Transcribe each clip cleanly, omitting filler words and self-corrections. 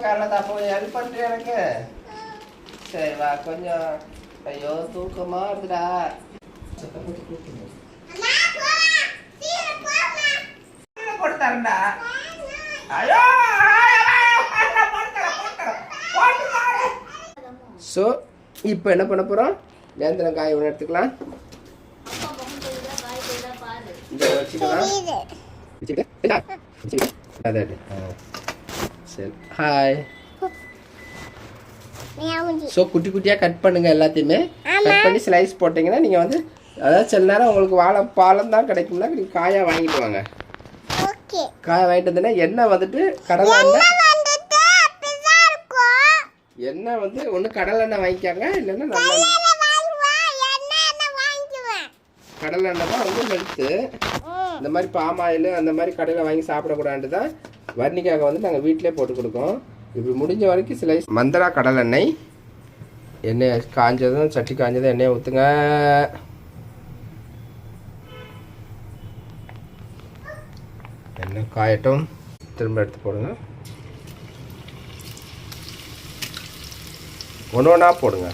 காலைல அப்போ ஹெல்ப் பண்ணுறியா எனக்கு? சரி வா கொஞ்சம். ஐயோ தூக்கமா இருக்குடா. போட்டு தரேன்டா. ஐயோ ஸோ இப்போ என்ன பண்ண போகிறோம்? நேந்திரம் காய் ஒன்று எடுத்துக்கலாம். இந்த வச்சுக்கலாம். சரி ஹாய். ஸோ குட்டி குட்டியாக கட் பண்ணுங்கள். எல்லாத்தையுமே கட் பண்ணி ஸ்லைஸ் போட்டிங்கன்னா நீங்கள் வந்து அதாவது சில நேரம் உங்களுக்கு பாலம் தான் கிடைக்கும்னா நீங்கள் காயாக வாங்கிட்டு வாங்க. காயை வாங்கிட்டு வந்தீங்கன்னா எண்ணெய் வந்துட்டு கடலை எண்ணெய் வந்து ஒன்று கடலை எண்ணெய் வாங்கிக்காங்க, இல்லைன்னா நல்ல கடலை எண்ணெய் தான் வந்து ஹெல்த்து. இந்த மாதிரி பாம் ஆயில் அந்த மாதிரி கடையில் வாங்கி சாப்பிடக்கூடாது தான் வர்ணிக்காக வந்து நாங்கள் வீட்டிலே போட்டு கொடுக்கோம். இப்படி முடிஞ்ச வரைக்கும் சில மந்தரா கடலை எண்ணெய் எண்ணெய் காஞ்சதும் சட்டி காஞ்சதும் எண்ணெயை ஊற்றுங்க. எண்ணெய் காயட்டும், திரும்ப எடுத்து போடுங்க. ஒன்று ஒன்றா போடுங்க.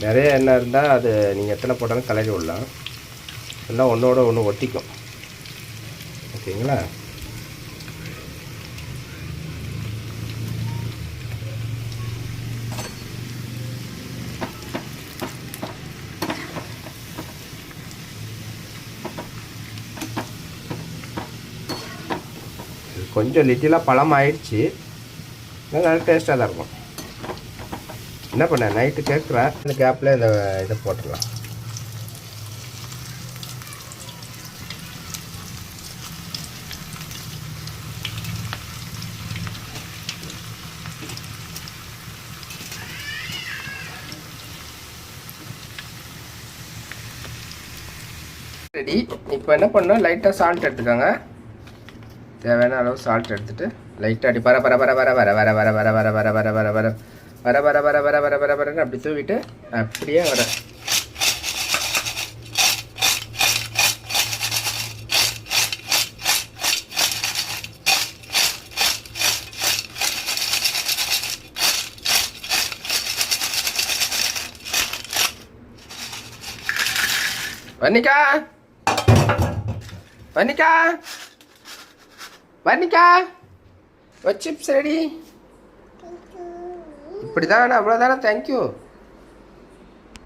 நிறைய எண்ணெய் இருந்தால் அது நீங்கள் எத்தனை போட்டாலும் கலரி விடலாம், இல்லை ஒன்றோட ஒன்று ஒட்டிக்கும். ஓகேங்களா? கொஞ்சம் லிட்டிலாக பழம் ஆயிடுச்சு, நல்லா டேஸ்ட்டாக தான் இருக்கும். என்ன பண்ண நைட்டு கேட்குறேன், இந்த கேப்பில் இந்த இதை போட்டுடலாம். ரெடி. இப்போ என்ன பண்ணோம், லைட்டாக சால்ட் எடுத்துக்கோங்க. தேவையான அளவு சால்ட் எடுத்துகிட்டு லைட்டாக அடி பர பர பர வர வர வர வர வர வர வர வர வர வர வர வர வர வர வர வர வரன்னு அப்படி தூவிட்டு அப்படியே வர. Varnika Varnika Varnika chips ready. இப்படி தானே, அவ்வளோதானே. தேங்க்யூ.